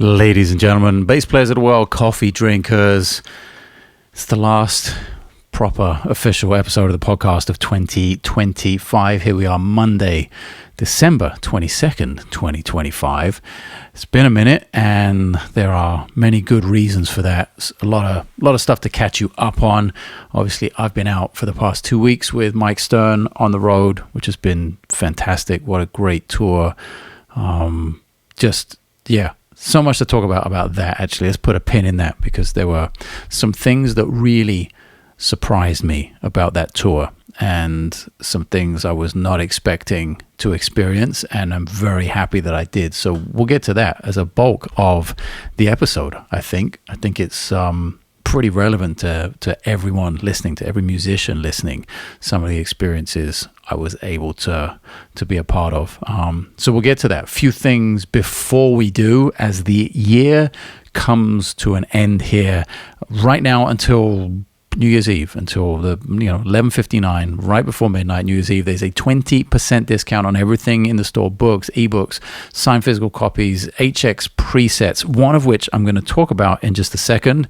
Ladies and gentlemen, bass players of the world, coffee drinkers, it's the last proper official episode of the podcast of 2025. Here we are, Monday, December 22nd, 2025. It's been a minute, and there are many good reasons for that. A lot of stuff to catch you up on. Obviously, I've been out for the past 2 weeks with Mike Stern on the road, which has been fantastic. What a great tour. So much to talk about that, actually. Let's put a pin in that, because there were some things that really surprised me about that tour, and some things I was not expecting to experience, and I'm very happy that I did. So we'll get to that as a bulk of the episode. I think it's pretty relevant to everyone listening, to every musician listening, some of the experiences I was able to be a part of. So we'll get to that. Few things before we do, as the year comes to an end here. Right now, until New Year's Eve, until the 11:59, right before midnight, New Year's Eve, there's a 20% discount on everything in the store: books, ebooks, signed physical copies, HX presets, one of which I'm going to talk about in just a second.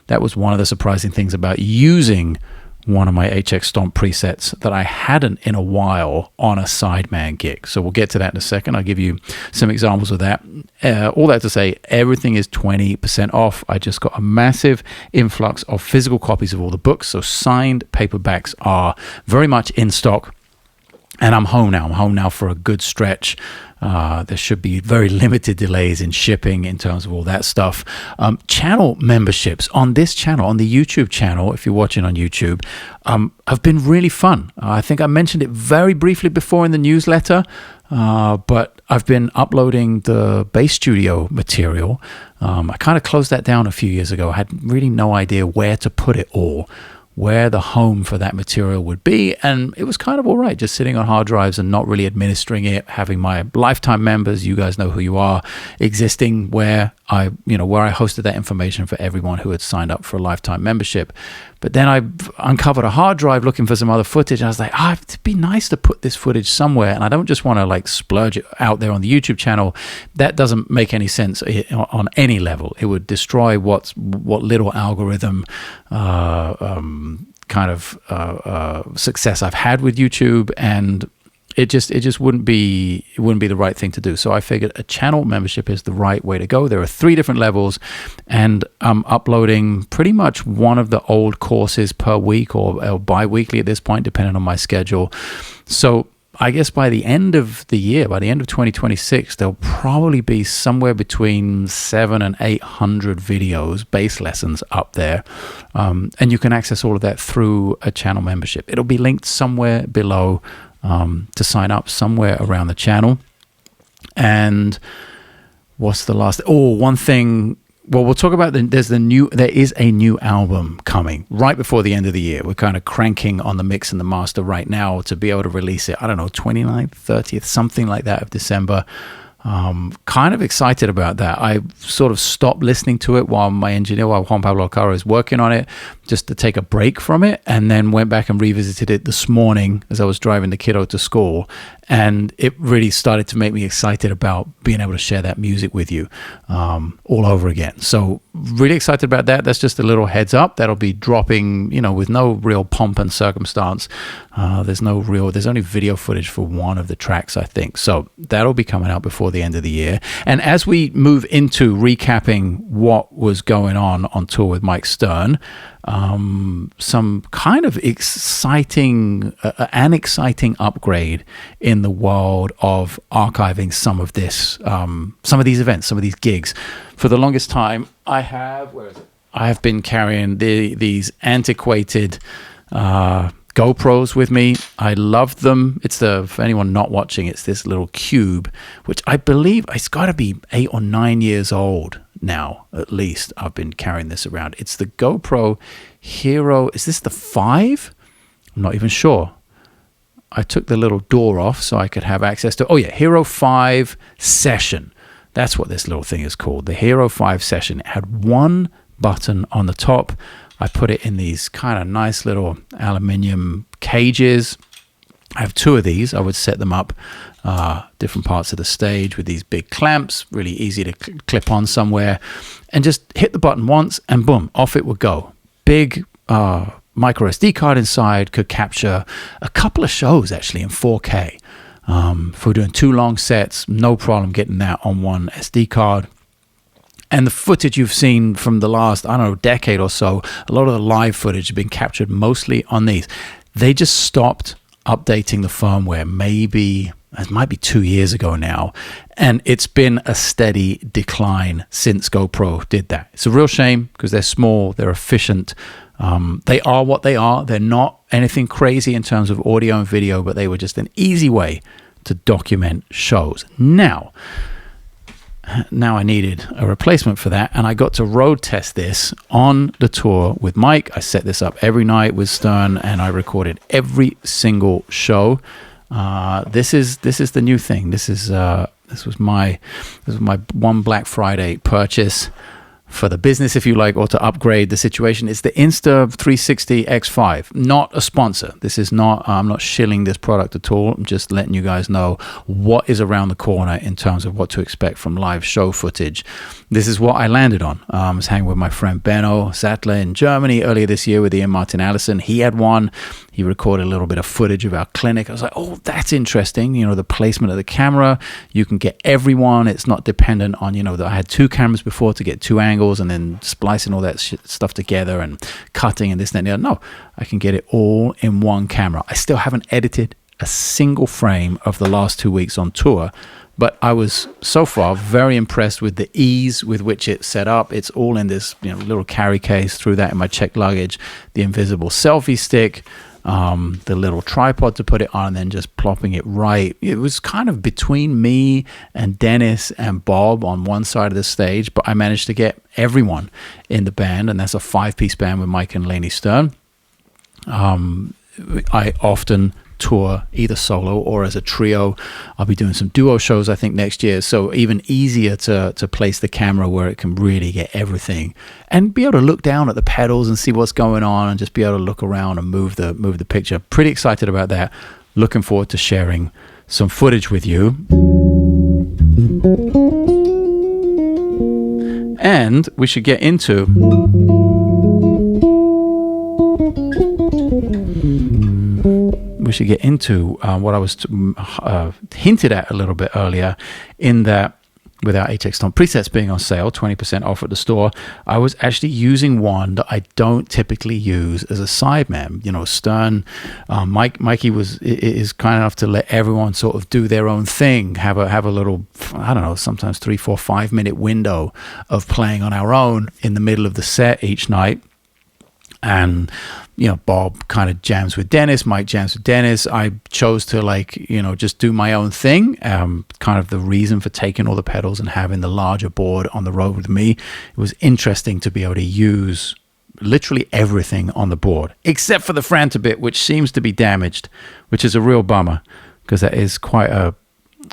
That was one of the surprising things about using one of my HX Stomp presets that I hadn't in a while on a Sideman gig. So we'll get to that in a second. I'll give you some examples of that. All that to say, everything is 20% off. I just got a massive influx of physical copies of all the books. So signed paperbacks are very much in stock. And I'm home now. I'm home now for a good stretch. There should be very limited delays in shipping in terms of all that stuff. Channel memberships on this channel, on the YouTube channel, if you're watching on YouTube, have been really fun. I think I mentioned it very briefly before in the newsletter, but I've been uploading the bass studio material. I kind of closed that down a few years ago. I had really no idea where to put it all, where the home for that material would be, and it was kind of all right just sitting on hard drives and not really administering it, having my lifetime members, you guys know who you are, existing where I hosted that information for everyone who had signed up for a lifetime membership. But then I uncovered a hard drive looking for some other footage, and I was like, it'd be nice to put this footage somewhere, and I don't just want to splurge it out there on the YouTube channel. That doesn't make any sense on any level. It would destroy what little algorithm success I've had with YouTube, and it just wouldn't be the right thing to do. So I figured a channel membership is the right way to go. There are 3 different levels, and I'm uploading pretty much one of the old courses per week or bi-weekly at this point, depending on my schedule. So I guess by the end of the year, by the end of 2026, there'll probably be somewhere between 700 and 800 videos, bass lessons up there. And you can access all of that through a channel membership. It'll be linked somewhere below to sign up, somewhere around the channel. And what's the last? One thing. Well, we'll talk about there is a new album coming right before the end of the year. We're kind of cranking on the mix and the master right now to be able to release it, 29th, 30th, something like that of December. Kind of excited about that. I sort of stopped listening to it while Juan Pablo Caro is working on it, just to take a break from it, and then went back and revisited it this morning as I was driving the kiddo to school, and it really started to make me excited about being able to share that music with you all over again. So really excited about that. That's just a little heads up. That'll be dropping, with no real pomp and circumstance. There's only video footage for one of the tracks, I think. So that'll be coming out before the end of the year. And as we move into recapping what was going on tour with Mike Stern, some kind of exciting upgrade in the world of archiving some of these events, some of these gigs. For the longest time, I have been carrying these antiquated GoPros with me. I love them. For anyone not watching, it's this little cube, which I believe it's got to be 8 or 9 years old now, at least. I've been carrying this around. It's the GoPro Hero. Is this the 5? I'm not even sure. I took the little door off so I could have access to, Hero 5 Session. That's what this little thing is called, the Hero 5 Session. It had one button on the top. I put it in these kind of nice little aluminium cages. I have 2 of these. I would set them up different parts of the stage with these big clamps, really easy to clip on somewhere, and just hit the button once and boom, off it would go. Big micro SD card inside, could capture a couple of shows actually in 4K. If we're doing 2 long sets, no problem getting that on one SD card. And the footage you've seen from the last, I don't know, decade or so, a lot of the live footage has been captured mostly on these. They just stopped updating the firmware, maybe, it might be 2 years ago now. And it's been a steady decline since GoPro did that. It's a real shame because they're small, they're efficient. They are what they are. They're not anything crazy in terms of audio and video, but they were just an easy way to document shows. Now I needed a replacement for that, and I got to road test this on the tour with Mike. I set this up every night with Stern, and I recorded every single show. This is the new thing. This was my one Black Friday purchase for the business, if you like, or to upgrade the situation. It's the Insta360 X5, not a sponsor. This is not, I'm not shilling this product at all. I'm just letting you guys know what is around the corner in terms of what to expect from live show footage. This is what I landed on. I was hanging with my friend Benno Sattler in Germany earlier this year with Ian Martin Allison. He had one. He recorded a little bit of footage of our clinic. I was like, oh, that's interesting. You know, the placement of the camera. You can get everyone. It's not dependent on, you know, that I had 2 cameras before to get 2 angles and then splicing all that stuff together and cutting and this and that. No, I can get it all in one camera. I still haven't edited a single frame of the last 2 weeks on tour, but I was so far very impressed with the ease with which it's set up. It's all in this, you know, little carry case, threw that in my checked luggage, the invisible selfie stick, the little tripod to put it on, and then just plopping it right. It was kind of between me and Dennis and Bob on one side of the stage, but I managed to get everyone in the band, and that's a 5-piece band with Mike and Lainey Stern. I often tour either solo or as a trio. I'll be doing some duo shows I think next year, so even easier to place the camera where it can really get everything and be able to look down at the pedals and see what's going on and just be able to look around and move the picture. Pretty excited about that. Looking forward to sharing some footage with you. And we should get into what I was hinted at a little bit earlier, in that with our HX Tone presets being on sale, 20% off at the store, I was actually using one that I don't typically use as a sideman. You know, Stern, Mikey is kind enough to let everyone sort of do their own thing, have a little, I don't know, sometimes 3, 4, 5 minute window of playing on our own in the middle of the set each night. And, you know, Bob kind of jams with Dennis, Mike jams with Dennis. I chose to, like, you know, just do my own thing. Kind of the reason for taking all the pedals and having the larger board on the road with me. It was interesting to be able to use literally everything on the board, except for the Frantabit, which seems to be damaged, which is a real bummer because that is quite a,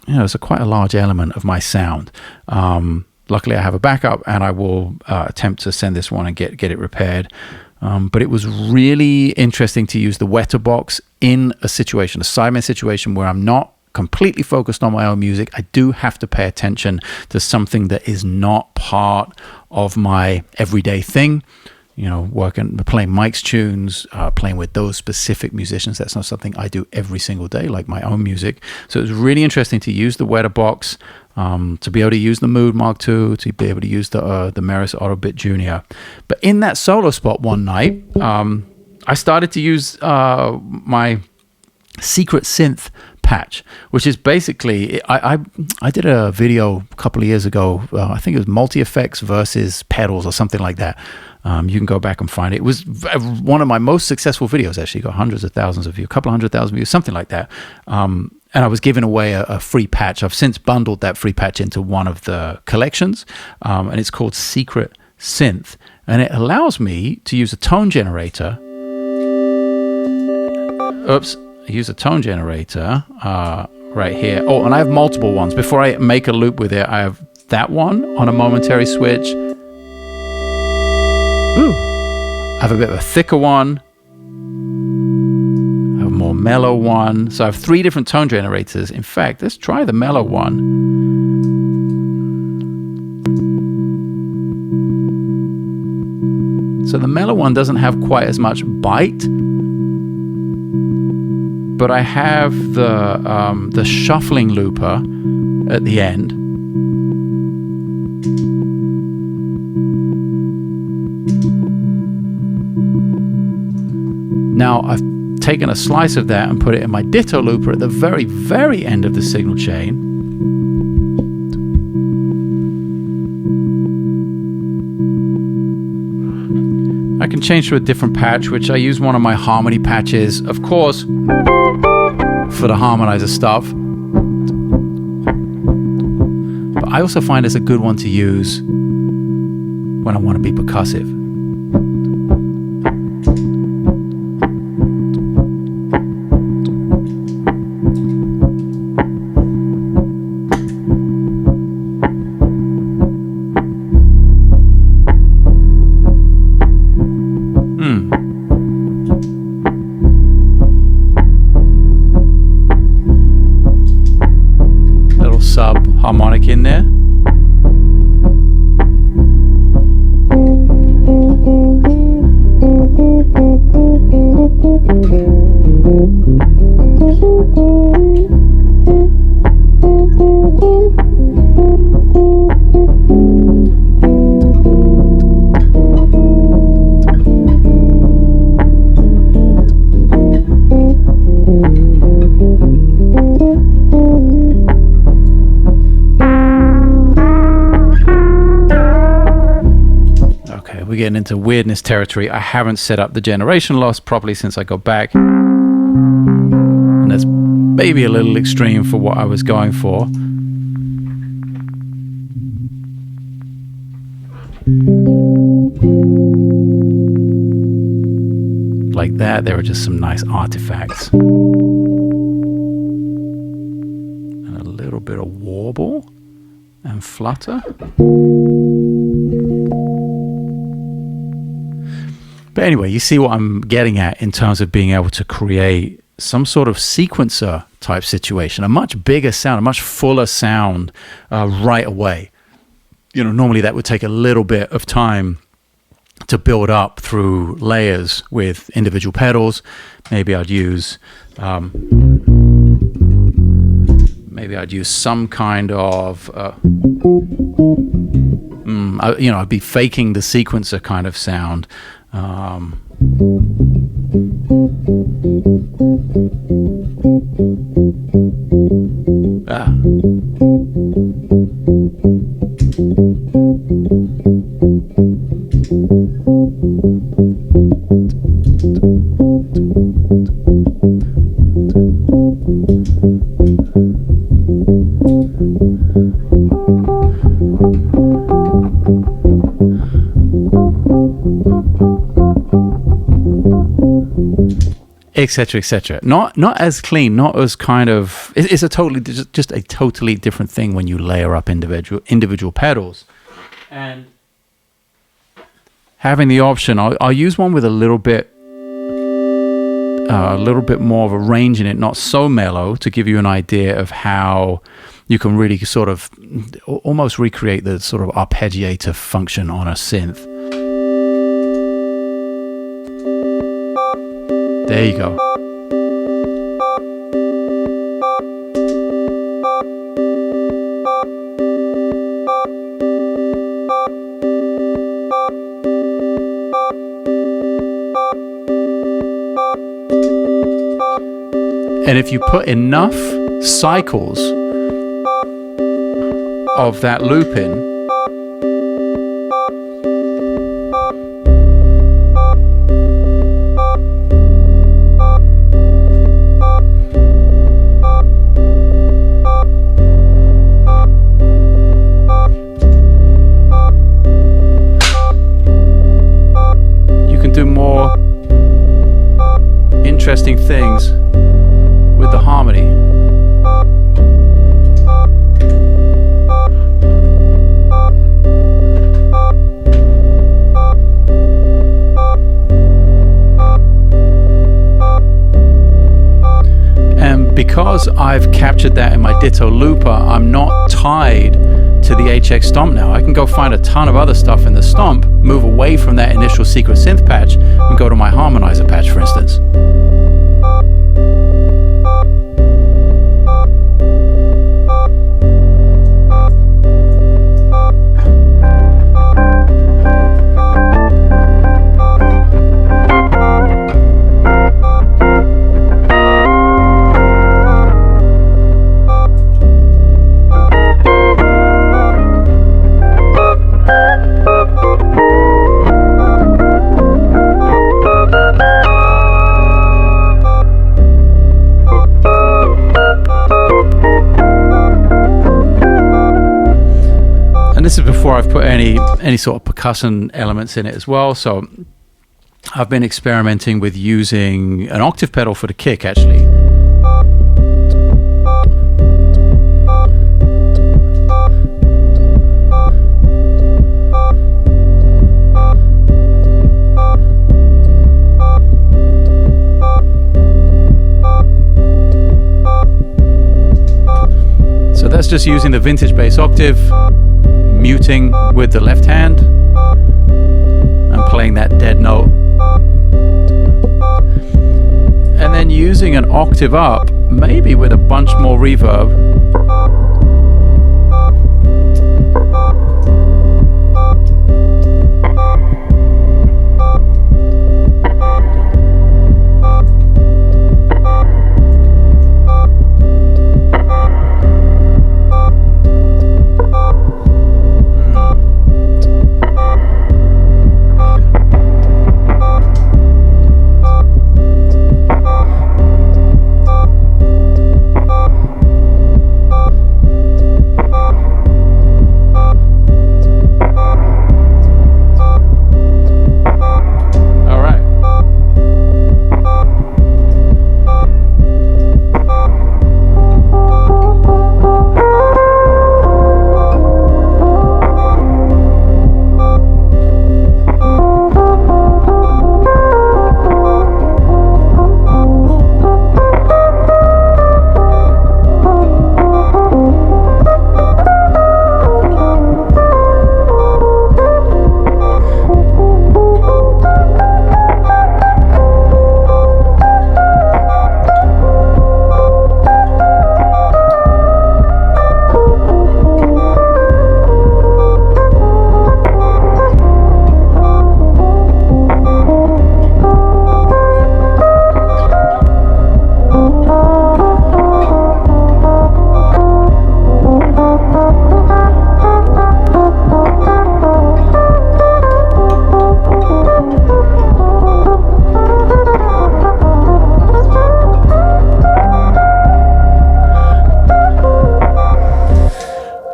you know, it's quite a large element of my sound. Luckily, I have a backup, and I will attempt to send this one and get it repaired. But it was really interesting to use the Wetter box in a situation, a sideman situation, where I'm not completely focused on my own music. I do have to pay attention to something that is not part of my everyday thing. You know, playing Mike's tunes, playing with those specific musicians. That's not something I do every single day, like my own music. So it was really interesting to use the Wetter box, to be able to use the Mood Mark II, to be able to use the Meris Autobit Junior. But in that solo spot one night, I started to use my secret synth patch, which is basically, I did a video a couple of years ago. I think it was multi-effects versus pedals or something like that. You can go back and find it. It was one of my most successful videos, actually. Got hundreds of thousands of views, a couple of 100,000 views, something like that. And I was giving away a free patch. I've since bundled that free patch into one of the collections, and it's called Secret Synth. And it allows me to use a tone generator. Oops. I use a tone generator right here. Oh, and I have multiple ones. Before I make a loop with it, I have that one on a momentary switch. Ooh. I have a bit of a thicker one. I have a more mellow one. So I have 3 different tone generators. In fact, let's try the mellow one. So the mellow one doesn't have quite as much bite, but I have the shuffling looper at the end. Now I've taken a slice of that and put it in my ditto looper at the very, very end of the signal chain. I can change to a different patch, which I use one of my harmony patches, of course, for the harmonizer stuff. But I also find it's a good one to use when I want to be percussive. Harmonic in there. We're getting into weirdness territory. I haven't set up the generation loss properly since I got back, and that's maybe a little extreme for what I was going for. Like that, there are just some nice artifacts. And a little bit of warble and flutter. But anyway, you see what I'm getting at in terms of being able to create some sort of sequencer type situation, a much bigger sound, a much fuller sound right away. You know, normally that would take a little bit of time to build up through layers with individual pedals. Maybe I'd use some kind of I'd be faking the sequencer kind of sound. Etc., etc. Not as clean, not as kind of. It's a totally just a totally different thing when you layer up individual pedals, and having the option. I'll use one with a little bit more of a range in it, not so mellow, to give you an idea of how you can really sort of almost recreate the sort of arpeggiator function on a synth. There you go. And if you put enough cycles of that loop in, interesting things with the harmony. because I've captured that in my Ditto looper, I'm not tied to the HX Stomp now. I can go find a ton of other stuff in the Stomp, move away from that initial secret synth patch, and go to my harmonizer patch, for instance. This is before I've put any sort of percussion elements in it as well. So I've been experimenting with using an octave pedal for the kick, actually. So that's just using the vintage bass octave, muting with the left hand and playing that dead note, and then using an octave up, maybe with a bunch more reverb.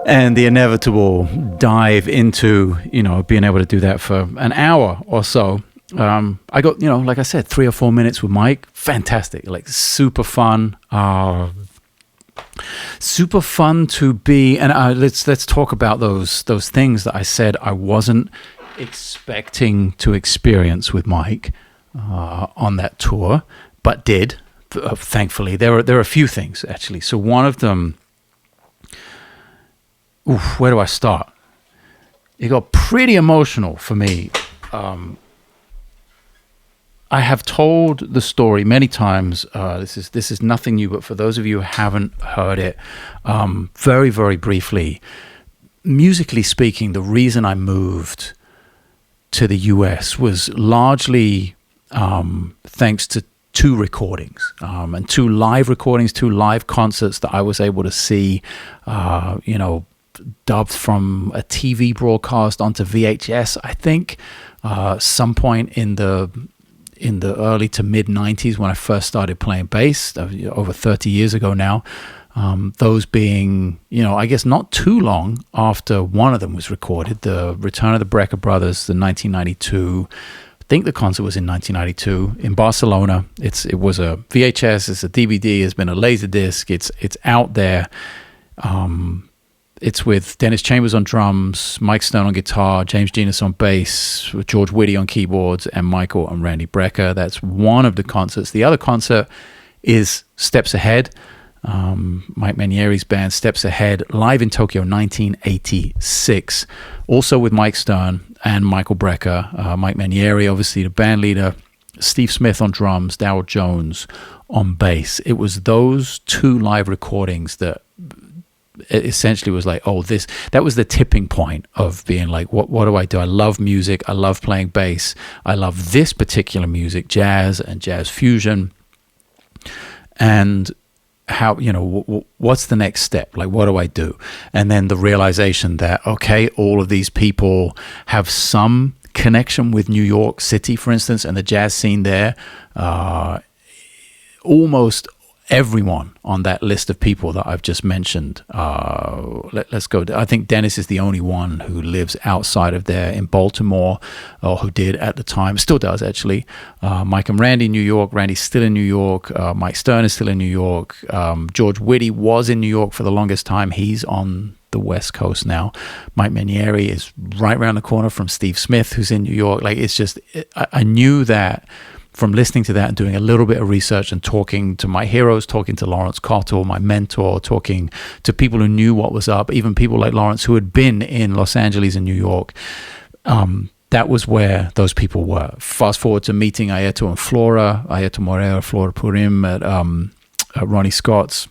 And the inevitable dive into, being able to do that for an hour or so. I got, like I said, 3 or 4 minutes with Mike. Fantastic. Like super fun. Super fun to be. And let's talk about those things that I said I wasn't expecting to experience with Mike on that tour, but did, thankfully. There are a few things, actually. So one of them, where do I start? It got pretty emotional for me. I have told the story many times. This is nothing new, but for those of you who haven't heard it, very, very briefly, musically speaking, the reason I moved to the US was largely thanks to 2 recordings and 2 live recordings, 2 live concerts that I was able to see, dubbed from a TV broadcast onto VHS, I think, some point in the early to mid 90s when I first started playing bass, over 30 years ago now. Those being, I guess not too long after one of them was recorded, the Return of the Brecker Brothers, the 1992. I think the concert was in 1992 in Barcelona. It was a VHS, it's a DVD, it's been a Laserdisc, it's out there. It's with Dennis Chambers on drums, Mike Stone on guitar, James Genus on bass, George Whitty on keyboards, and Michael and Randy Brecker. That's one of the concerts. The other concert is Steps Ahead, Mike Manieri's band, Steps Ahead, live in Tokyo, 1986. Also with Mike Stern and Michael Brecker. Mike Manieri, obviously the band leader. Steve Smith on drums, Darryl Jones on bass. It was those two live recordings that it essentially was like, that was the tipping point of being like, what do? I love music. I love playing bass. I love this particular music, jazz and jazz fusion. And how, what's the next step? Like, what do I do? And then the realization that, okay, all of these people have some connection with New York City, for instance, and the jazz scene there. Almost everyone on that list of people that I've just mentioned. Let's go. I think Dennis is the only one who lives outside of there in Baltimore, or who did at the time, still does actually. Mike and Randy, New York. Randy's still in New York. Mike Stern is still in New York. George Whitty was in New York for the longest time. He's on the West Coast now. Mike Manieri is right around the corner from Steve Smith, who's in New York. Like, it's just, I knew that from listening to that and doing a little bit of research and talking to my heroes, talking to Lawrence Cottle, my mentor, talking to people who knew what was up, even people like Lawrence who had been in Los Angeles and New York. That was where those people were. Fast forward to meeting Ayeto and Flora, Ayeto Moreira, Flora Purim at Ronnie Scott's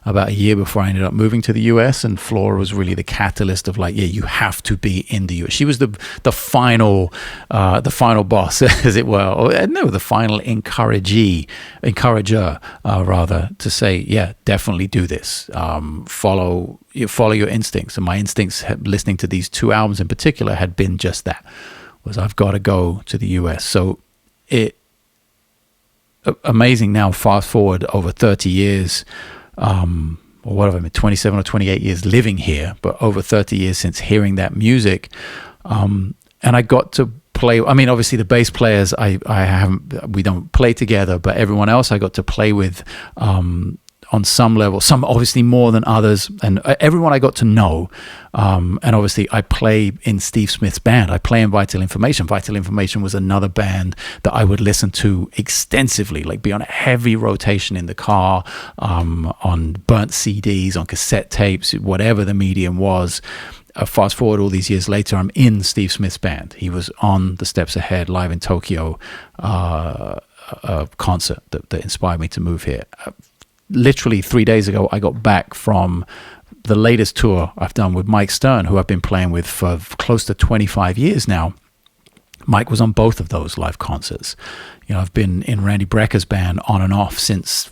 about a year before I ended up moving to the US, and Flora was really the catalyst of like, yeah, you have to be in the US. She was the final boss, as it were, or no, the final encourager, rather, to say, yeah, definitely do this. Follow your instincts, and my instincts, listening to these two albums in particular, had been just that. Was I've got to go to the US. So amazing now. Fast forward over 30 years. Or whatever, I mean, 27 or 28 years living here, but over 30 years since hearing that music. And I got to play, I mean, obviously the bass players, we don't play together, but everyone else I got to play with, on some level, some obviously more than others, and everyone I got to know. And obviously I play in Steve Smith's band. I play in Vital Information. Vital Information was another band that I would listen to extensively, like be on a heavy rotation in the car, on burnt CDs, on cassette tapes, whatever the medium was. Fast forward all these years later, I'm in Steve Smith's band. He was on the Steps Ahead live in Tokyo concert that inspired me to move here. Literally 3 days ago, I got back from the latest tour I've done with Mike Stern, who I've been playing with for close to 25 years now. Mike was on both of those live concerts. I've been in Randy Brecker's band on and off since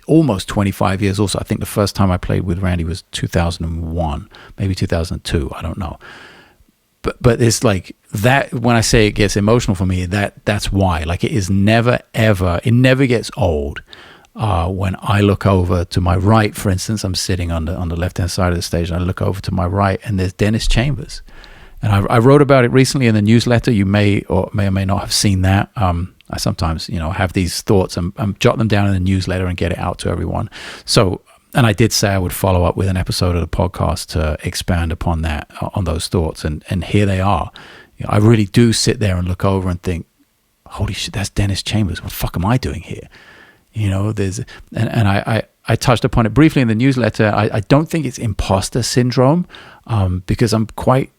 almost 25 years also. I think the first time I played with Randy was 2001, maybe 2002, I don't know. But it's like that, when I say it gets emotional for me, that's why. Like, it is never, ever, it never gets old. When I look over to my right, for instance, I'm sitting on the left-hand side of the stage, and I look over to my right, and there's Dennis Chambers. And I wrote about it recently in the newsletter. You may or may not have seen that. I sometimes, have these thoughts and jot them down in the newsletter and get it out to everyone. So, and I did say I would follow up with an episode of the podcast to expand upon that, on those thoughts. And here they are. I really do sit there and look over and think, holy shit, that's Dennis Chambers. What the fuck am I doing here? I touched upon it briefly in the newsletter. I don't think it's imposter syndrome, because I'm quite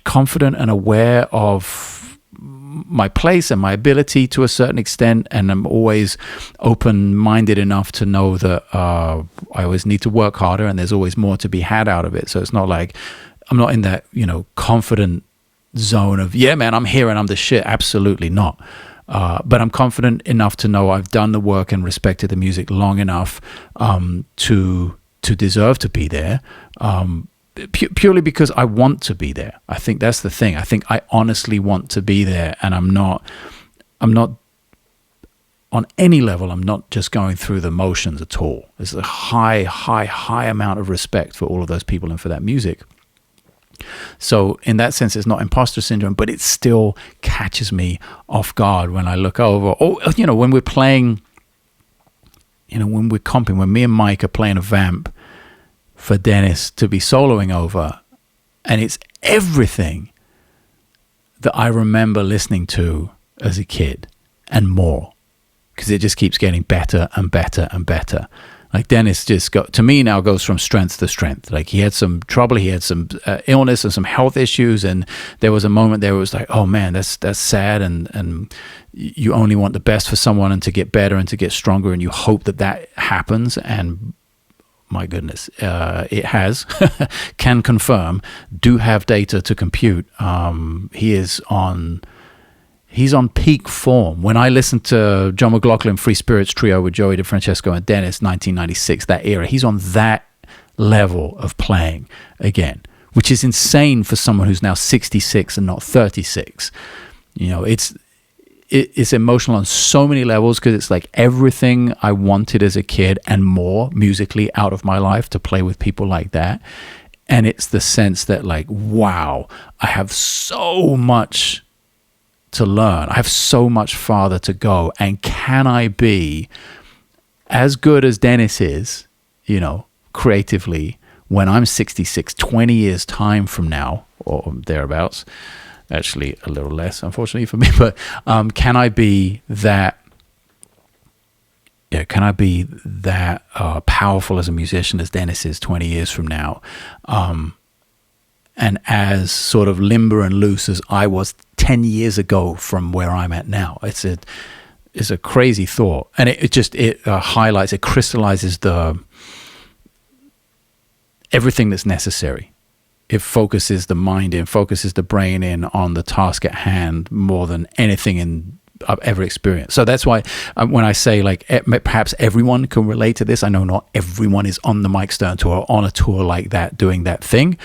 confident and aware of my place and my ability to a certain extent, and I'm always open-minded enough to know that I always need to work harder, and there's always more to be had out of it. So it's not like I'm not in that confident zone of, yeah, man, I'm here and I'm the shit. Absolutely not. But I'm confident enough to know I've done the work and respected the music long enough to deserve to be there, purely because I want to be there. I think that's the thing. I think I honestly want to be there, and I'm not on any level. I'm not just going through the motions at all. There's a high amount of respect for all of those people and for that music. So in that sense, it's not imposter syndrome, but it still catches me off guard when I look over. Or, when we're playing, when we're comping, when me and Mike are playing a vamp for Dennis to be soloing over, and it's everything that I remember listening to as a kid and more. because it just keeps getting better and better and better. Like Dennis to me now goes from strength to strength. Like he had some trouble, he had some illness and some health issues, and there was a moment there where it was like, oh man, that's sad, and you only want the best for someone and to get better and to get stronger, and you hope that happens. And my goodness, it has. Can confirm, do have data to compute. He's on peak form. When I listened to John McLaughlin, Free Spirits Trio with Joey DeFrancesco and Dennis, 1996, that era, he's on that level of playing again, which is insane for someone who's now 66 and not 36. You know, it's emotional on so many levels, because it's like everything I wanted as a kid and more musically out of my life, to play with people like that. And it's the sense that, like, wow, I have so much to learn. I have so much farther to go. And can I be as good as Dennis is, you know, creatively, when I'm 66, 20 years time from now, or thereabouts? Actually, a little less, unfortunately for me. But can I be that? Yeah, can I be that powerful as a musician as Dennis is 20 years from now? And as sort of limber and loose as I was 10 years ago from where I'm at now. It's a crazy thought. And it highlights, it crystallizes everything that's necessary. It focuses the mind in, focuses the brain in on the task at hand more than anything I've ever experienced. So that's why when I say, like, perhaps everyone can relate to this. I know not everyone is on the Mike Stern tour, on a tour like that, doing that thing.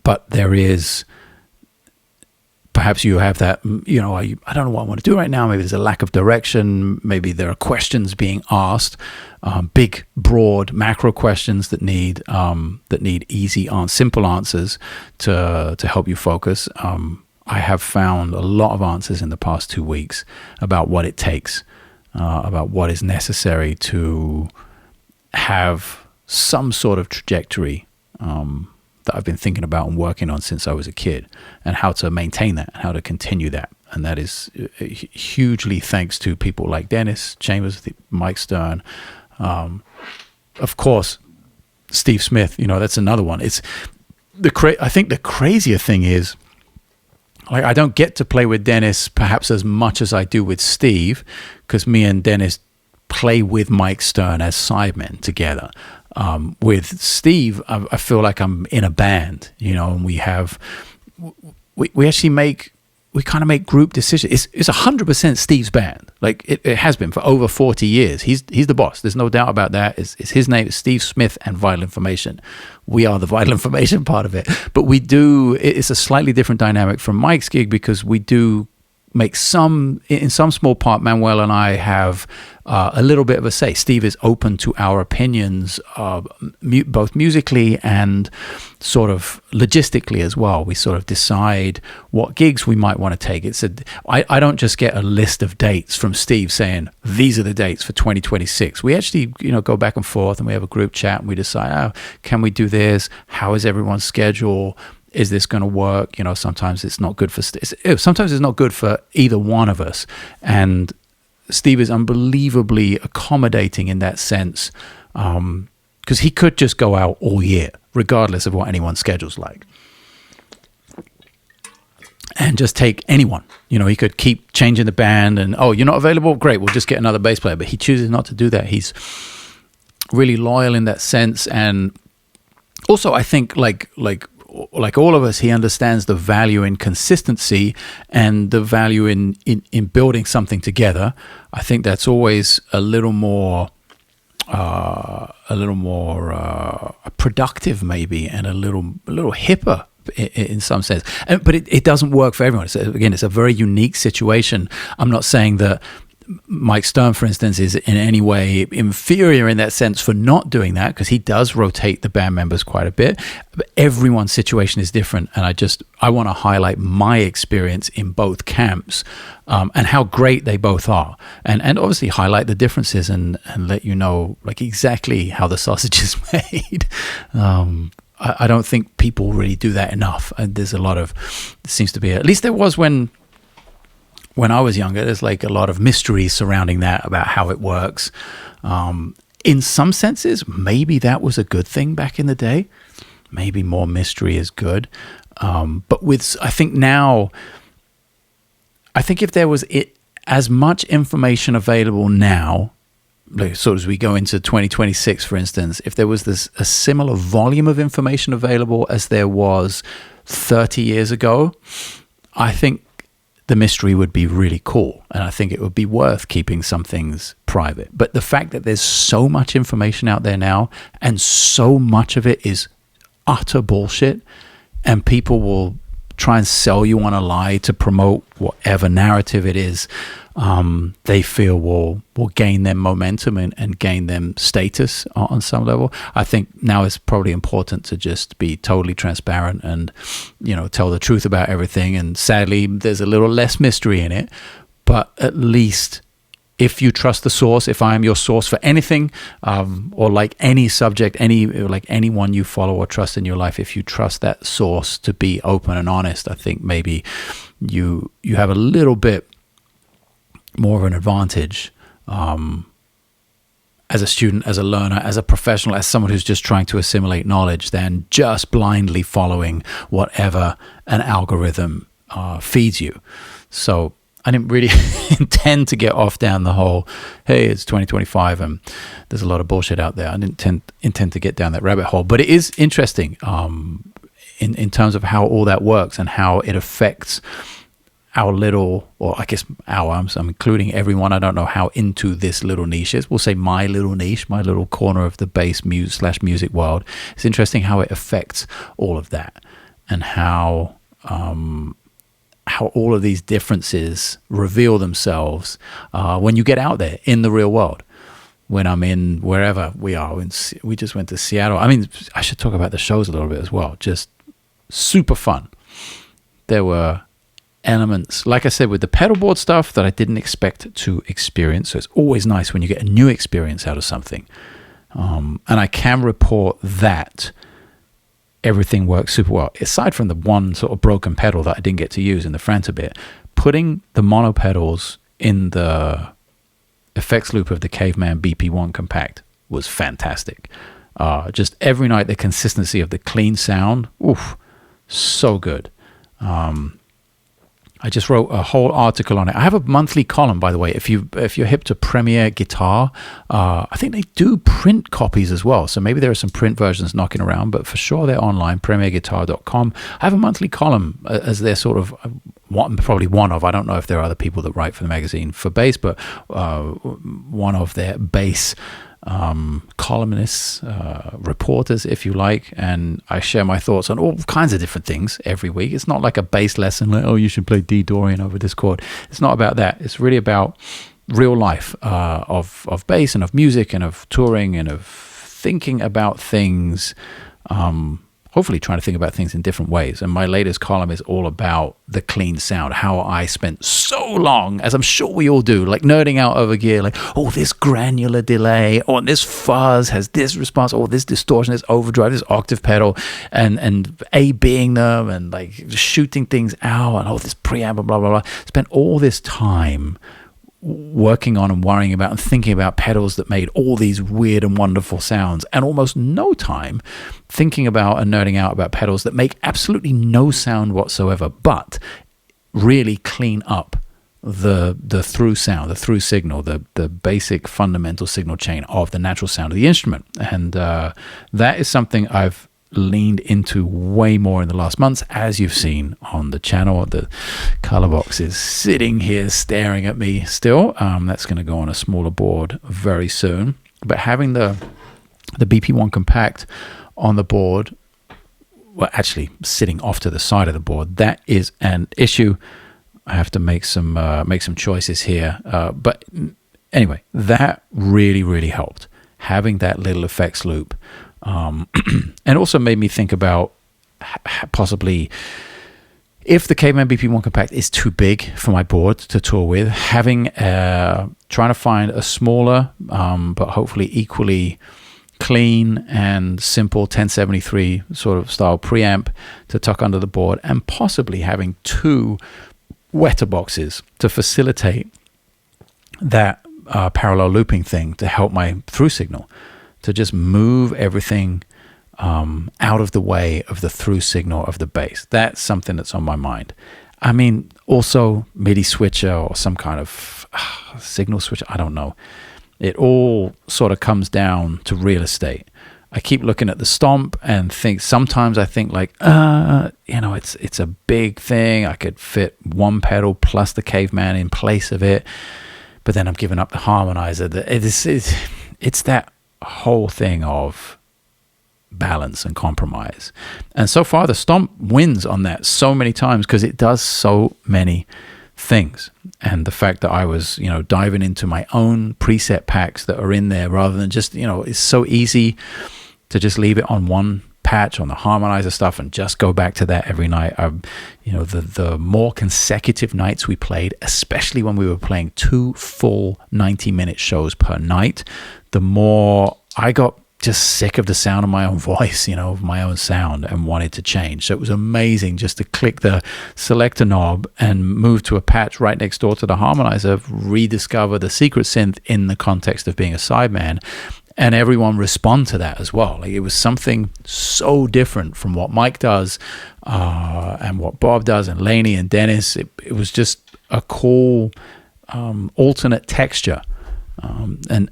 But there is, perhaps you have that, you know, I don't know what I want to do right now. Maybe there's a lack of direction. Maybe there are questions being asked, big, broad, macro questions that need easy, simple answers to help you focus. I have found a lot of answers in the past 2 weeks about what it takes, about what is necessary to have some sort of trajectory that I've been thinking about and working on since I was a kid, and how to maintain that, how to continue that. And that is hugely thanks to people like Dennis Chambers, Mike Stern, of course, Steve Smith. You know, that's another one. It's I think the crazier thing is, like, I don't get to play with Dennis perhaps as much as I do with Steve, because me and Dennis play with Mike Stern as sidemen together. With Steve, I feel like I'm in a band, you know, and we actually kind of make group decisions. It's 100% Steve's band. Like it has been for over 40 years. He's the boss. There's no doubt about that. It's his name. It's Steve Smith and Vital Information. We are the Vital Information part of it. But it's a slightly different dynamic from Mike's gig, because we do make in some small part, Manuel and I have a little bit of a say. Steve is open to our opinions, both musically and sort of logistically as well. We sort of decide what gigs we might want to take. I don't just get a list of dates from Steve saying, these are the dates for 2026. We actually, you know, go back and forth, and we have a group chat, and we decide, can we do this? How is everyone's schedule? Is this going to work? You know, sometimes it's not good sometimes it's not good for either one of us. And Steve is unbelievably accommodating in that sense, because he could just go out all year, regardless of what anyone's schedule's like, and just take anyone. You know, he could keep changing the band, and, oh, you're not available? Great, we'll just get another bass player. But he chooses not to do that. He's really loyal in that sense. And also, I think, like all of us, he understands the value in consistency and the value in building something together. I think that's always a little more productive, maybe, and a little hipper in some sense. But it doesn't work for everyone. It's a very unique situation. I'm not saying that Mike Stern, for instance, is in any way inferior in that sense for not doing that, because he does rotate the band members quite a bit. But everyone's situation is different, and I want to highlight my experience in both camps, and how great they both are, and obviously highlight the differences and let you know, like, exactly how the sausage is made. I don't think people really do that enough, and there's a lot of, it seems to be, at least there was when when I was younger, there's like a lot of mystery surrounding that about how it works. In some senses, maybe that was a good thing back in the day. Maybe more mystery is good. But I think now, if there was as much information available now, like sort of as we go into 2026, for instance, if there was a similar volume of information available as there was 30 years ago, I think the mystery would be really cool. And I think it would be worth keeping some things private. But the fact that there's so much information out there now, and so much of it is utter bullshit, and people will try and sell you on a lie to promote whatever narrative it is they feel will gain them momentum and gain them status on some level. I think now it's probably important to just be totally transparent and, tell the truth about everything. And sadly, there's a little less mystery in it, but at least if you trust the source, if I am your source for anything, or like any subject, like anyone you follow or trust in your life, if you trust that source to be open and honest, I think maybe you have a little bit more of an advantage as a student, as a learner, as a professional, as someone who's just trying to assimilate knowledge, than just blindly following whatever an algorithm feeds you. So I didn't really intend to get off down the whole, hey, it's 2025 and there's a lot of bullshit out there. I didn't intend to get down that rabbit hole. But it is interesting in terms of how all that works and how it affects our little, or I guess I'm including everyone. I don't know how into this little niche is. We'll say my little niche, my little corner of the bass music world. It's interesting how it affects all of that, and how all of these differences reveal themselves when you get out there in the real world. When I'm in wherever we are, we just went to Seattle. I mean, I should talk about the shows a little bit as well. Just super fun. There were elements, like I said, with the pedalboard stuff that I didn't expect to experience. So it's always nice when you get a new experience out of something. And I can report that everything works super well. Aside from the one sort of broken pedal that I didn't get to use in the Franta bit, putting the mono pedals in the effects loop of the Caveman BP1 Compact was fantastic. Just every night, the consistency of the clean sound, so good. I just wrote a whole article on it. I have a monthly column, by the way. If you're hip to Premiere Guitar, I think they do print copies as well. So maybe there are some print versions knocking around, but for sure they're online, premierguitar.com. I have a monthly column as their sort of probably one of, I don't know if there are other people that write for the magazine for bass, but one of their bass columnists, reporters, if you like, and I share my thoughts on all kinds of different things every week. It's not like a bass lesson, like, oh, you should play D Dorian over this chord. It's not about that. It's really about real life of bass and of music and of touring and of thinking about things, hopefully trying to think about things in different ways. And my latest column is all about the clean sound, how I spent so long, as I'm sure we all do, like nerding out over gear, like, oh, this granular delay, or this fuzz has this response, or this distortion, this overdrive, this octave pedal, and A-Bing them, and like shooting things out, and this preamp, blah, blah, blah. Spent all this time working on and worrying about and thinking about pedals that made all these weird and wonderful sounds, and almost no time thinking about and nerding out about pedals that make absolutely no sound whatsoever, but really clean up the through sound, the through signal, the basic fundamental signal chain of the natural sound of the instrument. And that is something I've leaned into way more in the last months, as you've seen on the channel. The color box is sitting here staring at me still. That's going to go on a smaller board very soon, but having the BP1 Compact on the board, well, actually sitting off to the side of the board, that is an issue. I have to make some choices here, but anyway, that really helped, having that little effects loop. And also made me think about possibly, if the Caveman BP1 Compact is too big for my board to tour with, trying to find a smaller but hopefully equally clean and simple 1073 sort of style preamp to tuck under the board, and possibly having two wetter boxes to facilitate that parallel looping thing to help my through signal, to just move everything out of the way of the through signal of the bass. That's something that's on my mind. I mean, also MIDI switcher or some kind of signal switcher, I don't know. It all sort of comes down to real estate. I keep looking at the Stomp and sometimes I think like, it's a big thing. I could fit one pedal plus the Caveman in place of it. But then I'm giving up the harmonizer. It's that whole thing of balance and compromise. And so far, the Stomp wins on that so many times because it does so many things. And the fact that I was, diving into my own preset packs that are in there rather than just, it's so easy to just leave it on one patch on the harmonizer stuff and just go back to that every night. The more consecutive nights we played, especially when we were playing 2 full 90-minute shows per night, the more I got just sick of the sound of my own voice, of my own sound, and wanted to change. So it was amazing just to click the selector knob and move to a patch right next door to the harmonizer, rediscover the secret synth in the context of being a sideman, and everyone respond to that as well. Like, it was something so different from what Mike does and what Bob does and Laney and Dennis. It was just a cool alternate texture. And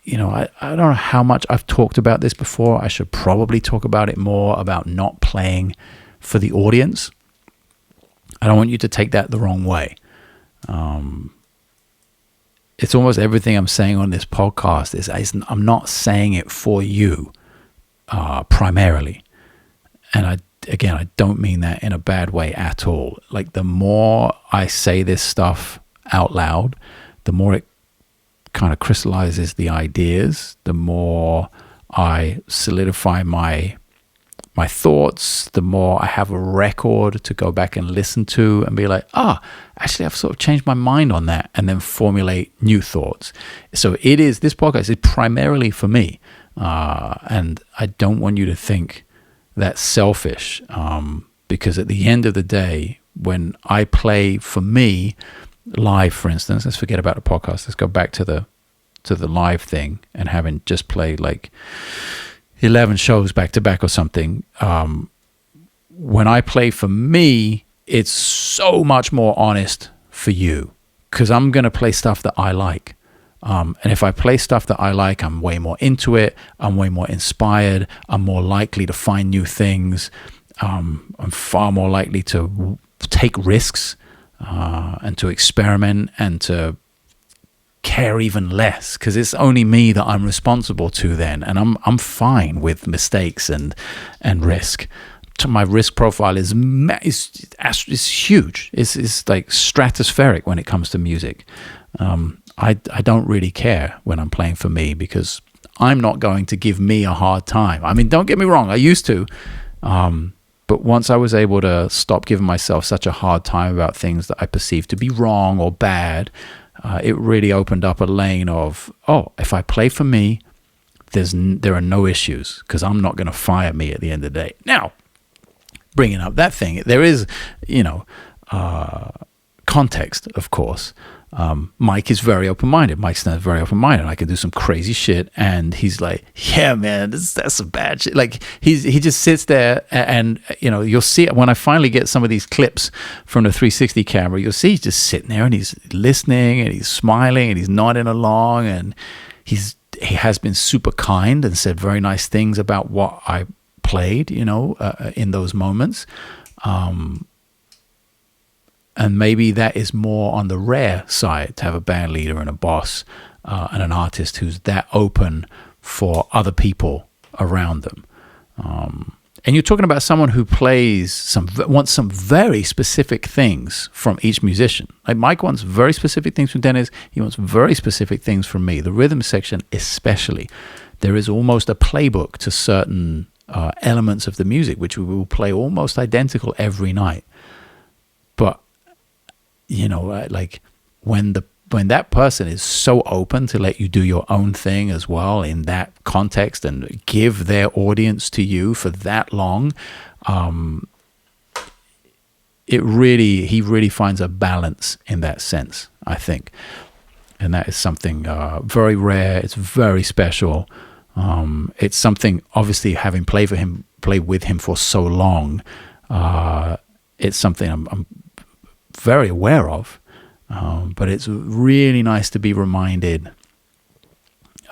I don't know how much I've talked about this before. I should probably talk about it more, about not playing for the audience. I don't want you to take that the wrong way. It's almost everything I'm saying on this podcast is I'm not saying it for you primarily. And I don't mean that in a bad way at all. Like, the more I say this stuff out loud, the more it kind of crystallizes the ideas, the more I solidify my thoughts, the more I have a record to go back and listen to and be like, actually I've sort of changed my mind on that, and then formulate new thoughts. So this podcast is primarily for me, and I don't want you to think that's selfish, because at the end of the day, when I play for me live, for instance, let's forget about the podcast, let's go back to the live thing, and having just played like 11 shows back to back or something, when I play for me, it's so much more honest for you, because I'm going to play stuff that I like. And if I play stuff that I like, I'm way more into it. I'm way more inspired. I'm more likely to find new things. I'm far more likely to take risks and to experiment and to care even less, because it's only me that I'm responsible to then, and I'm fine with mistakes and risk. My risk profile is huge. It's like stratospheric when it comes to music. I don't really care when I'm playing for me, because I'm not going to give me a hard time. I mean, don't get me wrong, I used to, but once I was able to stop giving myself such a hard time about things that I perceived to be wrong or bad, it really opened up a lane of, if I play for me, there are no issues, because I'm not going to fire me at the end of the day. Now, bringing up that thing, there is, context, of course. Mike is very open-minded. Mike Snell's very open-minded. I can do some crazy shit, and he's like, "Yeah, man, that's some bad shit." Like, he just sits there, and you'll see it when I finally get some of these clips from the 360 camera. You'll see he's just sitting there, and he's listening, and he's smiling, and he's nodding along, and he has been super kind and said very nice things about what I played, in those moments. And maybe that is more on the rare side, to have a band leader and a boss and an artist who's that open for other people around them. And you're talking about someone who wants some very specific things from each musician. Like, Mike wants very specific things from Dennis. He wants very specific things from me. The rhythm section especially. There is almost a playbook to certain elements of the music, which we will play almost identical every night. But like, when that person is so open to let you do your own thing as well in that context and give their audience to you for that long, he really finds a balance in that sense, I think. And that is something very rare. It's very special. It's something, obviously, having played with him for so long, it's something I'm very aware of. But it's really nice to be reminded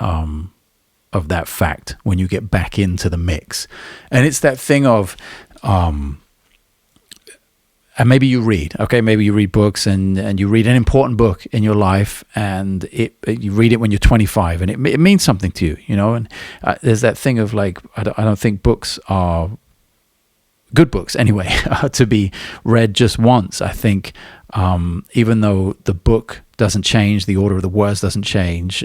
of that fact when you get back into the mix. And it's that thing of, and maybe you read books, and you read an important book in your life, and you read it when you're 25, and it means something to you, you know. And there's that thing of like, I don't think books are good books anyway to be read just once. I think even though the book doesn't change, the order of the words doesn't change,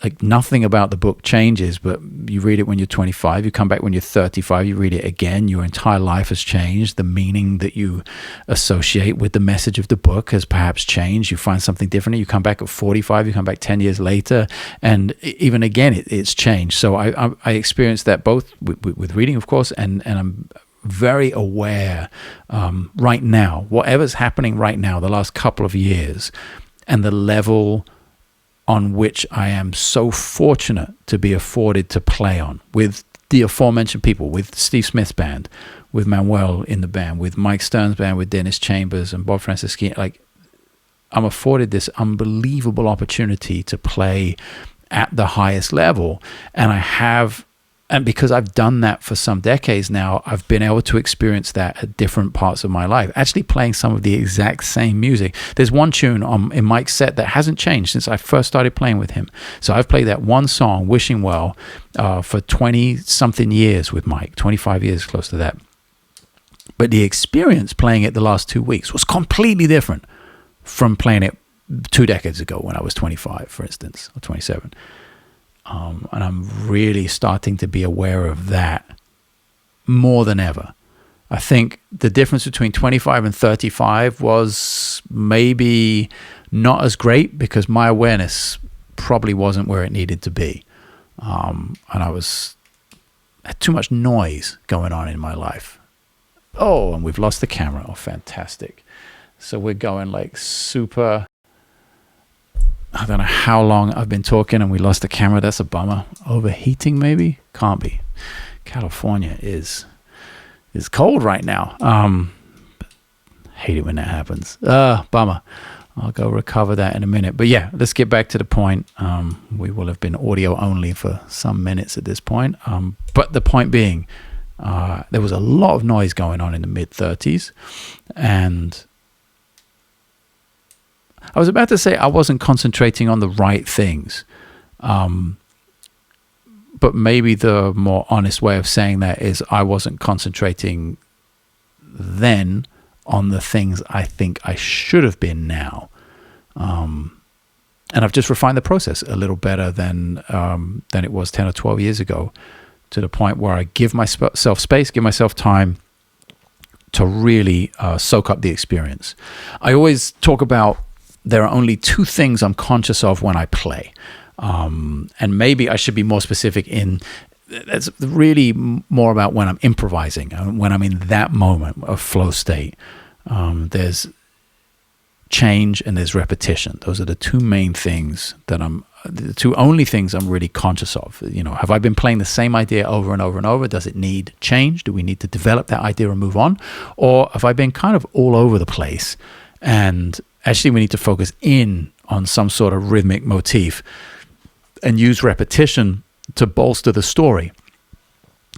like nothing about the book changes, but you read it when you're 25, you come back when you're 35, you read it again, your entire life has changed. The meaning that you associate with the message of the book has perhaps changed. You find something different. You come back at 45, you come back 10 years later, and even again, it's changed. So I experienced that both with reading, of course, and I'm very aware right now, whatever's happening right now, the last couple of years, and the level on which I am so fortunate to be afforded to play on with the aforementioned people, with Steve Smith's band, with Manuel in the band, with Mike Stern's band, with Dennis Chambers and Bob Francisci. Like, I'm afforded this unbelievable opportunity to play at the highest level. And because I've done that for some decades now, I've been able to experience that at different parts of my life, actually playing some of the exact same music. There's one tune in Mike's set that hasn't changed since I first started playing with him. So I've played that one song, Wishing Well, for 20-something years with Mike, 25 years, close to that. But the experience playing it the last 2 weeks was completely different from playing it 2 decades ago when I was 25, for instance, or 27. And I'm really starting to be aware of that more than ever. I think the difference between 25 and 35 was maybe not as great because my awareness probably wasn't where it needed to be. And I had too much noise going on in my life. Oh, and we've lost the camera. Oh, fantastic. So we're going like super... I don't know how long I've been talking and we lost the camera. That's a bummer. Overheating, maybe? Can't be. California is cold right now. Hate it when that happens. Bummer. I'll go recover that in a minute. But yeah, let's get back to the point. We will have been audio only for some minutes at this point. But the point being, there was a lot of noise going on in the mid-30s. And I was about to say I wasn't concentrating on the right things. But maybe the more honest way of saying that is I wasn't concentrating then on the things I think I should have been now. And I've just refined the process a little better than it was 10 or 12 years ago, to the point where I give myself space, give myself time to really soak up the experience. I always talk about there are only 2 things I'm conscious of when I play. And maybe I should be more specific it's really more about when I'm improvising, when I'm in that moment of flow state. There's change and there's repetition. Those are the 2 main things the 2 only things I'm really conscious of. You know, have I been playing the same idea over and over and over? Does it need change? Do we need to develop that idea and move on? Or have I been kind of all over the place and actually we need to focus in on some sort of rhythmic motif and use repetition to bolster the story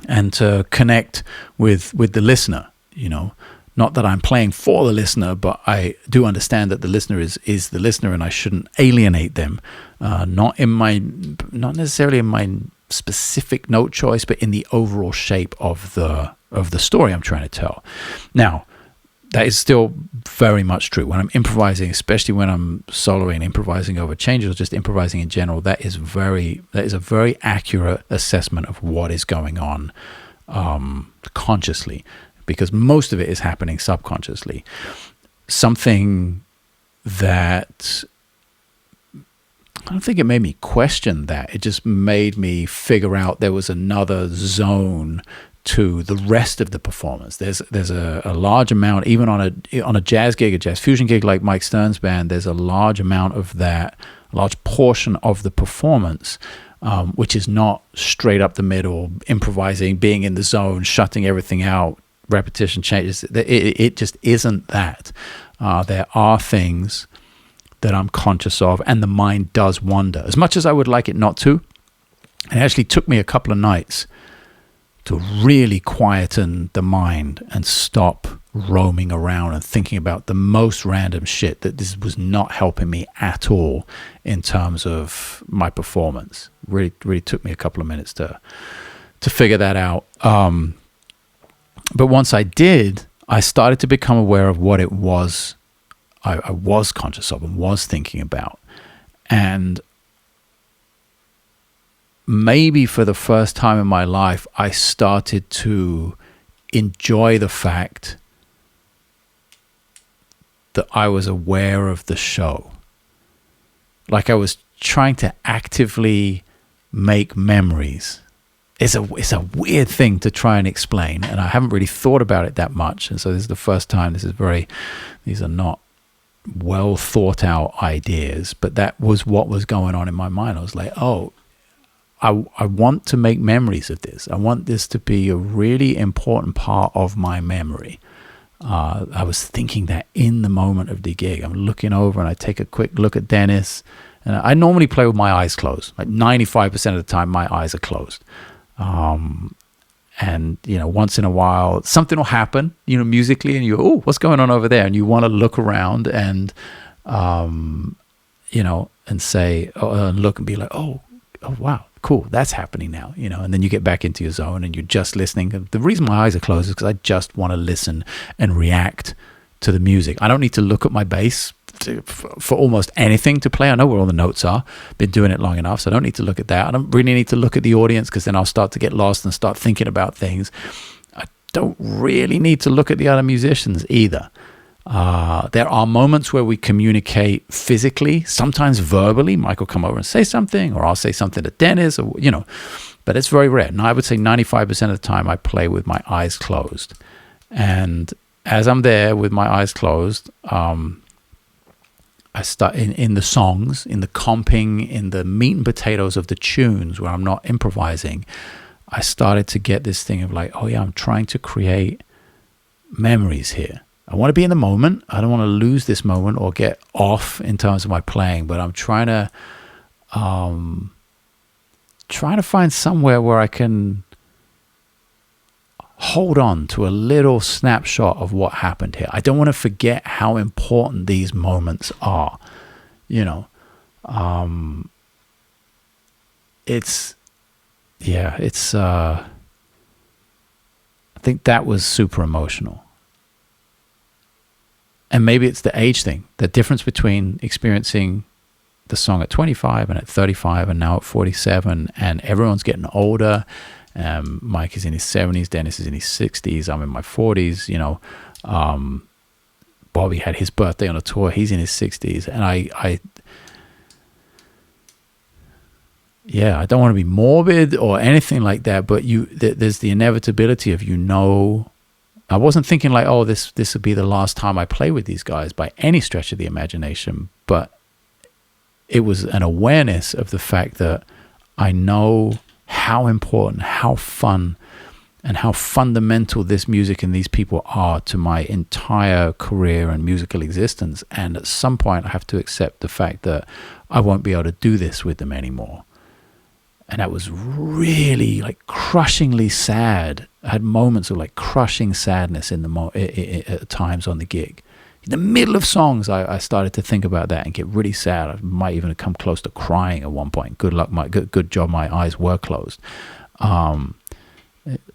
and to connect with the listener, you know? Not that I'm playing for the listener, but I do understand that the listener is the listener and I shouldn't alienate them. Not necessarily in my specific note choice, but in the overall shape of the story I'm trying to tell. Now, that is still very much true. When I'm improvising, especially when I'm soloing, improvising over changes, or just improvising in general, that is a very accurate assessment of what is going on consciously, because most of it is happening subconsciously. Something that I don't think it made me question that. It just made me figure out there was another zone to the rest of the performance. There's a large amount, even on a jazz gig, a jazz fusion gig like Mike Stern's band, there's a large amount of that, a large portion of the performance, which is not straight up the middle, improvising, being in the zone, shutting everything out, repetition changes. It just isn't that. There are things that I'm conscious of, and the mind does wander. As much as I would like it not to, it actually took me a couple of nights to really quieten the mind and stop roaming around and thinking about the most random shit. That this was not helping me at all in terms of my performance. Really took me a couple of minutes to figure that out. But once I did, I started to become aware of what it was I was conscious of and was thinking about. And maybe for the first time in my life, I started to enjoy the fact that I was aware of the show. Like I was trying to actively make memories. It's a weird thing to try and explain, and I haven't really thought about it that much. And so this is the first time. These are not well thought out ideas, but that was what was going on in my mind. I was like, oh, I want to make memories of this. I want this to be a really important part of my memory. I was thinking that in the moment of the gig. I'm looking over and I take a quick look at Dennis. And I normally play with my eyes closed. Like 95% of the time, my eyes are closed. And, once in a while, something will happen, musically, and you go, oh, what's going on over there? And you want to look around and, and say, and look and be like, oh, wow, cool, that's happening now, and then you get back into your zone and you're just listening. The reason my eyes are closed is because I just want to listen and react to the music. I don't need to look at my bass for almost anything to play. I know where all the notes are. Been doing it long enough, so I don't need to look at that. I don't really need to look at the audience, because then I'll start to get lost and start thinking about things. I don't really need to look at the other musicians either. There are moments where we communicate physically, sometimes verbally. Mike will come over and say something, or I'll say something to Dennis, or but it's very rare. And I would say 95% of the time I play with my eyes closed. And as I'm there with my eyes closed, I start in the songs, in the comping, in the meat and potatoes of the tunes where I'm not improvising. I started to get this thing of like, oh yeah, I'm trying to create memories here. I want to be in the moment. I don't want to lose this moment or get off in terms of my playing, but I'm trying to find somewhere where I can hold on to a little snapshot of what happened here. I don't want to forget how important these moments are. I think that was super emotional. And maybe it's the age thing, the difference between experiencing the song at 25 and at 35 and now at 47, and everyone's getting older. Mike is in his 70s, Dennis is in his 60s, I'm in my 40s, Bobby had his birthday on a tour, he's in his 60s, and I don't want to be morbid or anything like that, but there's the inevitability of, I wasn't thinking like, oh, this will be the last time I play with these guys by any stretch of the imagination, but it was an awareness of the fact that I know how important, how fun, and how fundamental this music and these people are to my entire career and musical existence. And at some point I have to accept the fact that I won't be able to do this with them anymore. And that was really like crushingly sad. I had moments of like crushing sadness at times on the gig. In the middle of songs, I started to think about that and get really sad. I might even have come close to crying at one point. Good luck, good job, my eyes were closed.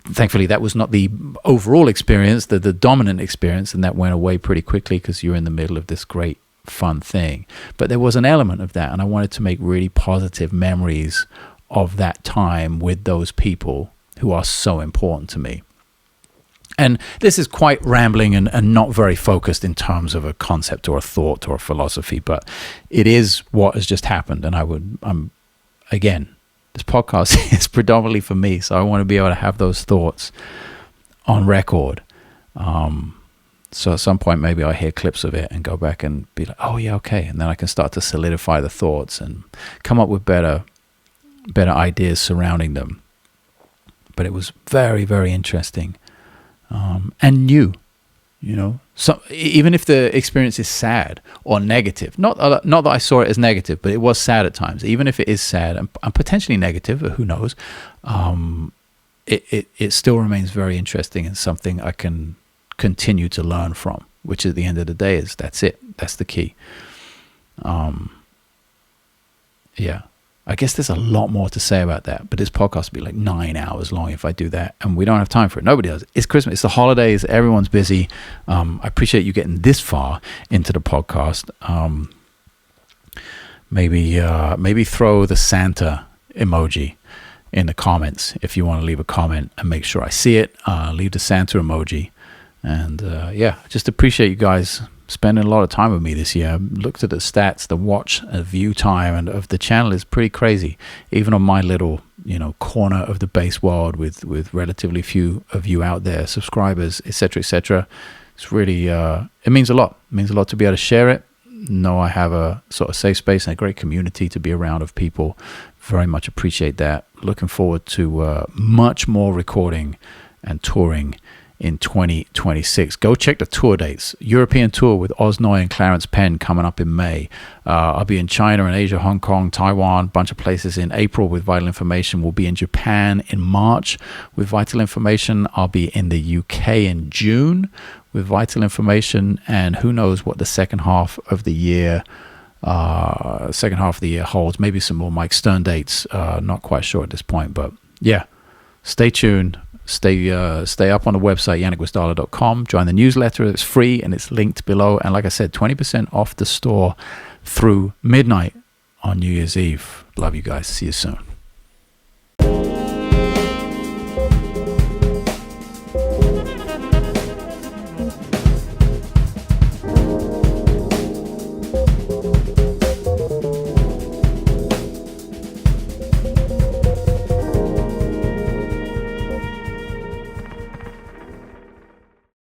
Thankfully, that was not the overall experience, the dominant experience, and that went away pretty quickly because you're in the middle of this great, fun thing. But there was an element of that, and I wanted to make really positive memories of that time with those people who are so important to me. And this is quite rambling and not very focused in terms of a concept or a thought or a philosophy, but it is what has just happened. And again, This podcast is predominantly for me, so I want to be able to have those thoughts on record. So at some point, maybe I'll hear clips of it and go back and be like, oh yeah, okay. And then I can start to solidify the thoughts and come up with better ideas surrounding them. But it was very, very interesting, and new, So even if the experience is sad or negative, not that I saw it as negative, but it was sad at times. Even if it is sad and potentially negative, who knows, it still remains very interesting and something I can continue to learn from. Which at the end of the day that's it. That's the key. Yeah. I guess there's a lot more to say about that, but this podcast will be like 9 hours long if I do that, and we don't have time for it. Nobody does. It's Christmas. It's the holidays. Everyone's busy. I appreciate you getting this far into the podcast. Maybe throw the Santa emoji in the comments if you want to leave a comment, and make sure I see it. Leave the Santa emoji, and just appreciate you guys spending a lot of time with me this year. Looked at the stats, the watch view time and of the channel is pretty crazy, even on my little corner of the bass world with relatively few of you out there, subscribers, etc. It's really it means a lot. It means a lot to be able to share it. Know I have a sort of safe space and a great community to be around of people. Very much appreciate that. Looking forward to much more recording and touring in 2026. Go check the tour dates. European tour with Osnoy and Clarence Penn coming up in May. I'll be in China and Asia, Hong Kong, Taiwan, bunch of places in April with Vital Information. We'll be in Japan in March with Vital Information. I'll be in the UK in June with Vital Information, and who knows what the second half of the year holds. Maybe some more Mike Stern dates. Not quite sure at this point, but yeah, stay tuned. Stay up on the website, janekgwizdala.com. Join the newsletter. It's free and it's linked below. And like I said, 20% off the store through midnight on New Year's Eve. Love you guys. See you soon.